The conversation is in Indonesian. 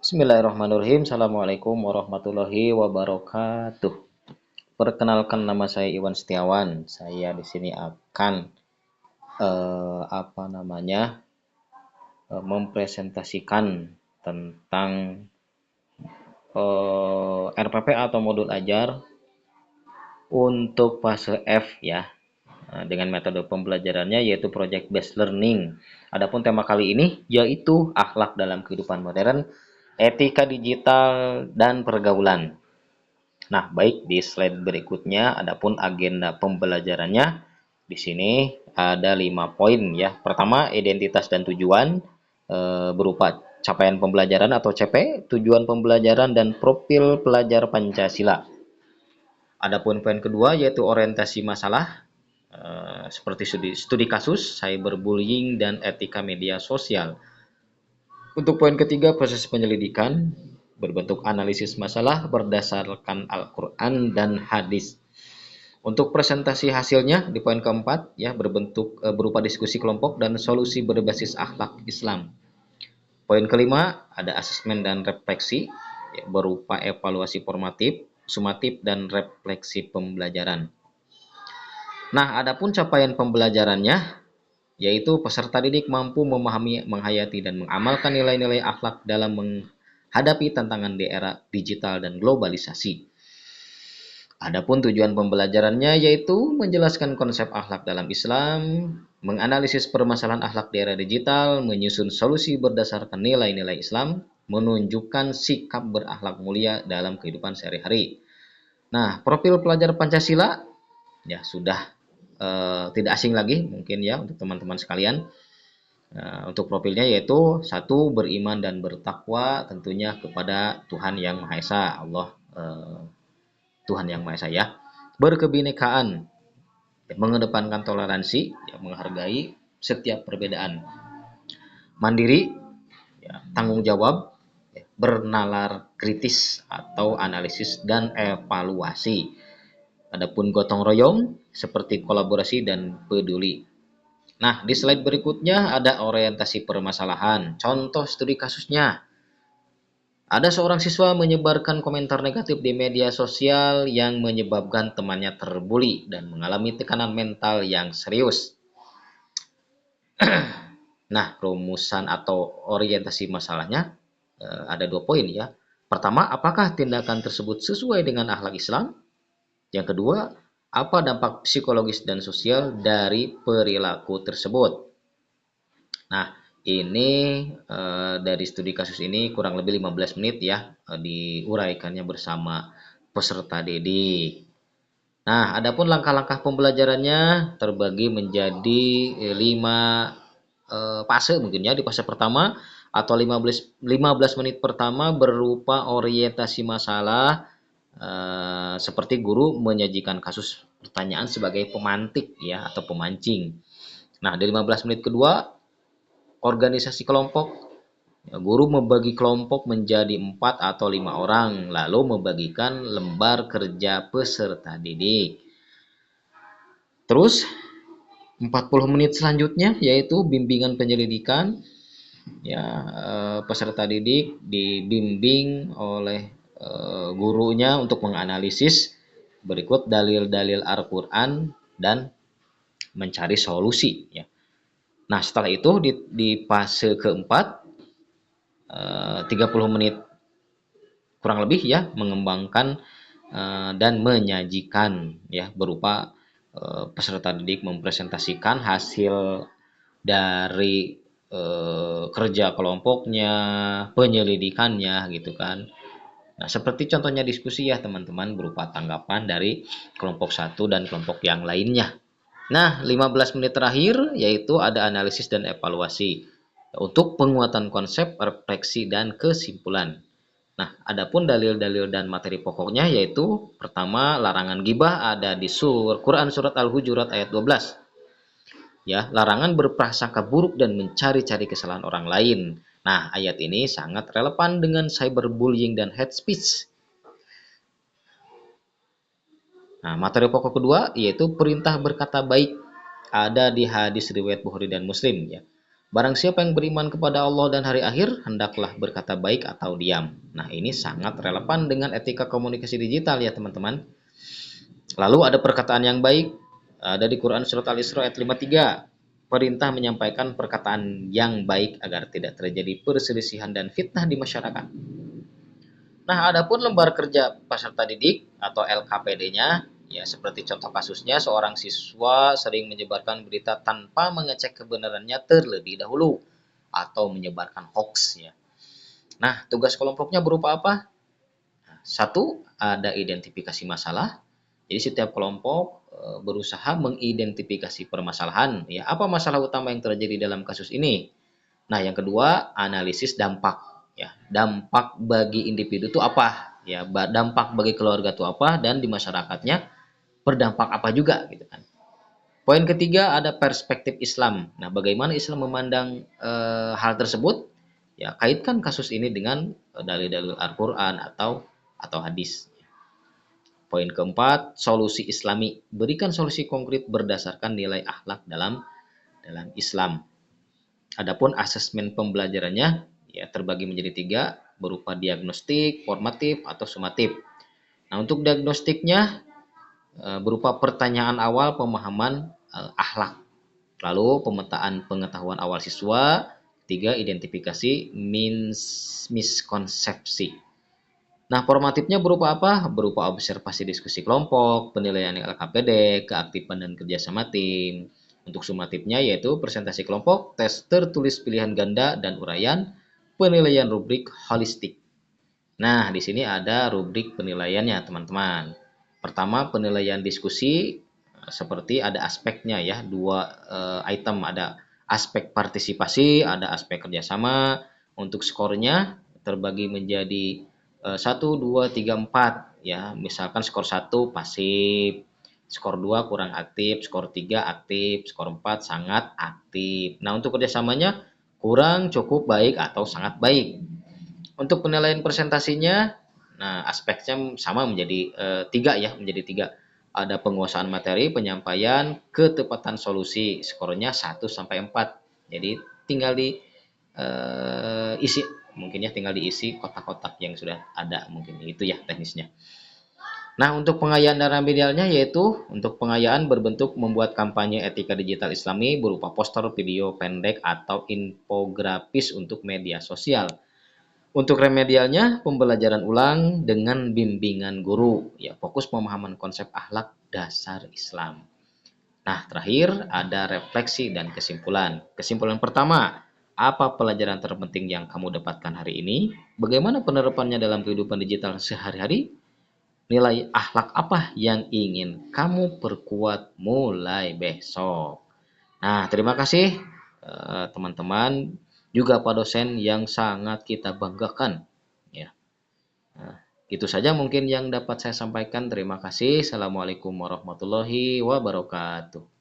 Bismillahirrahmanirrahim. Assalamualaikum warahmatullahi wabarakatuh. Perkenalkan, nama saya Iwan Setiawan. Saya di sini akan mempresentasikan tentang RPP atau modul ajar untuk fase F ya. Dengan metode pembelajarannya yaitu project based learning. Adapun tema kali ini yaitu akhlak dalam kehidupan modern, etika digital dan pergaulan. Nah, baik, di slide berikutnya adapun agenda pembelajarannya di sini ada 5 poin ya. Pertama, identitas dan tujuan berupa capaian pembelajaran atau CP, tujuan pembelajaran dan profil pelajar Pancasila. Adapun poin kedua yaitu orientasi masalah seperti studi kasus, cyberbullying dan etika media sosial. Untuk poin ketiga, proses penyelidikan berbentuk analisis masalah berdasarkan Al-Quran dan hadis. Untuk presentasi hasilnya di poin keempat ya berbentuk berupa diskusi kelompok dan solusi berbasis akhlak Islam. Poin kelima ada asesmen dan refleksi ya, berupa evaluasi formatif, sumatif dan refleksi pembelajaran. Nah, adapun capaian pembelajarannya yaitu peserta didik mampu memahami, menghayati dan mengamalkan nilai-nilai akhlak dalam menghadapi tantangan di era digital dan globalisasi. Adapun tujuan pembelajarannya yaitu menjelaskan konsep akhlak dalam Islam, menganalisis permasalahan akhlak di era digital, menyusun solusi berdasarkan nilai-nilai Islam, menunjukkan sikap berakhlak mulia dalam kehidupan sehari-hari. Nah, profil pelajar Pancasila ya sudah tidak asing lagi mungkin ya untuk teman-teman sekalian. Untuk profilnya yaitu satu, beriman dan bertakwa tentunya kepada Tuhan Yang Maha Esa, Allah Tuhan Yang Maha Esa ya. Berkebinekaan, mengedepankan toleransi, ya, menghargai setiap perbedaan. Mandiri, ya, tanggung jawab, ya, bernalar kritis atau analisis dan evaluasi. Adapun gotong royong seperti kolaborasi dan peduli. Nah, di slide berikutnya ada orientasi permasalahan. Contoh studi kasusnya. Ada seorang siswa menyebarkan komentar negatif di media sosial yang menyebabkan temannya terbuli dan mengalami tekanan mental yang serius. Nah, rumusan atau orientasi masalahnya ada 2 poin ya. Pertama, apakah tindakan tersebut sesuai dengan akhlak Islam? Yang kedua, apa dampak psikologis dan sosial dari perilaku tersebut? Nah, ini dari studi kasus ini kurang lebih 15 menit ya diuraikannya bersama peserta didik. Nah, adapun langkah-langkah pembelajarannya terbagi menjadi 5 fase mungkin ya. Di fase pertama atau 15 menit pertama berupa orientasi masalah seperti guru menyajikan kasus pertanyaan sebagai pemantik ya atau pemancing. Nah, di 15 menit kedua organisasi kelompok. Ya, guru membagi kelompok menjadi 4 atau 5 orang, lalu membagikan lembar kerja peserta didik. Terus 40 menit selanjutnya yaitu bimbingan penyelidikan. Ya, peserta didik dibimbing oleh gurunya untuk menganalisis berikut dalil-dalil Al-Quran dan mencari solusi ya. Nah, setelah itu di fase keempat 30 menit kurang lebih ya mengembangkan dan menyajikan ya berupa peserta didik mempresentasikan hasil dari kerja kelompoknya, penyelidikannya gitu kan. Nah, seperti contohnya diskusi ya teman-teman berupa tanggapan dari kelompok satu dan kelompok yang lainnya. Nah, 15 menit terakhir yaitu ada analisis dan evaluasi untuk penguatan konsep, refleksi, dan kesimpulan. Nah, adapun dalil-dalil dan materi pokoknya yaitu pertama, larangan gibah ada di Quran surat Al-Hujurat ayat 12. Ya, larangan berprasangka buruk dan mencari-cari kesalahan orang lain. Nah, ayat ini sangat relevan dengan cyberbullying dan hate speech. Nah, materi pokok kedua yaitu perintah berkata baik ada di hadis riwayat Bukhari dan Muslim ya. Barang siapa yang beriman kepada Allah dan hari akhir, hendaklah berkata baik atau diam. Nah, ini sangat relevan dengan etika komunikasi digital ya teman-teman. Lalu ada perkataan yang baik, ada di Quran surat Al-Isra ayat 53. Perintah menyampaikan perkataan yang baik agar tidak terjadi perselisihan dan fitnah di masyarakat. Nah, adapun lembar kerja peserta didik atau LKPD-nya, ya seperti contoh kasusnya seorang siswa sering menyebarkan berita tanpa mengecek kebenarannya terlebih dahulu atau menyebarkan hoax ya. Nah, tugas kelompoknya berupa apa? Satu, ada identifikasi masalah. Jadi setiap kelompok berusaha mengidentifikasi permasalahan, ya apa masalah utama yang terjadi dalam kasus ini. Nah, yang kedua, analisis dampak. Ya, dampak bagi individu itu apa? Ya, dampak bagi keluarga itu apa dan di masyarakatnya berdampak apa juga gitu kan. Poin ketiga ada perspektif Islam. Nah, bagaimana Islam memandang hal tersebut? Ya, kaitkan kasus ini dengan dalil-dalil Al-Qur'an atau hadis. Poin keempat, solusi Islami. Berikan solusi konkret berdasarkan nilai akhlak dalam Islam. Adapun asesmen pembelajarannya ya terbagi menjadi tiga, berupa diagnostik, formatif, atau sumatif. Nah, untuk diagnostiknya berupa pertanyaan awal pemahaman akhlak, lalu pemetaan pengetahuan awal siswa, tiga identifikasi miskonsepsi. Nah, formatifnya berupa apa? Berupa observasi diskusi kelompok, penilaian LKPD, keaktifan dan kerjasama tim. Untuk sumatifnya yaitu presentasi kelompok, tes tertulis pilihan ganda, dan uraian, penilaian rubrik holistik. Nah, di sini ada rubrik penilaiannya, teman-teman. Pertama, penilaian diskusi, seperti ada aspeknya ya, dua item, ada aspek partisipasi, ada aspek kerjasama. Untuk skornya terbagi menjadi 1, 2, 3, 4 ya. Misalkan skor 1 pasif, skor 2 kurang aktif, skor 3 aktif, skor 4 sangat aktif. Nah, untuk kerjasamanya kurang, cukup, baik, atau sangat baik. Untuk penilaian presentasinya, nah aspeknya sama menjadi tiga ya, menjadi tiga. Ada penguasaan materi, penyampaian, ketepatan solusi. Skornya 1 sampai 4. Jadi tinggal di isi, mungkin ya tinggal diisi kotak-kotak yang sudah ada, mungkin itu ya teknisnya. Nah, untuk pengayaan dan remedialnya yaitu untuk pengayaan berbentuk membuat kampanye etika digital Islami berupa poster, video pendek, atau infografis untuk media sosial. Untuk remedialnya, pembelajaran ulang dengan bimbingan guru, ya fokus pemahaman konsep akhlak dasar Islam. Nah, terakhir ada refleksi dan kesimpulan. Kesimpulan pertama, apa pelajaran terpenting yang kamu dapatkan hari ini? Bagaimana penerapannya dalam kehidupan digital sehari-hari? Nilai akhlak apa yang ingin kamu perkuat mulai besok? Nah, terima kasih teman-teman, juga Pak dosen yang sangat kita banggakan. Ya, nah, itu saja mungkin yang dapat saya sampaikan. Terima kasih. Assalamualaikum warahmatullahi wabarakatuh.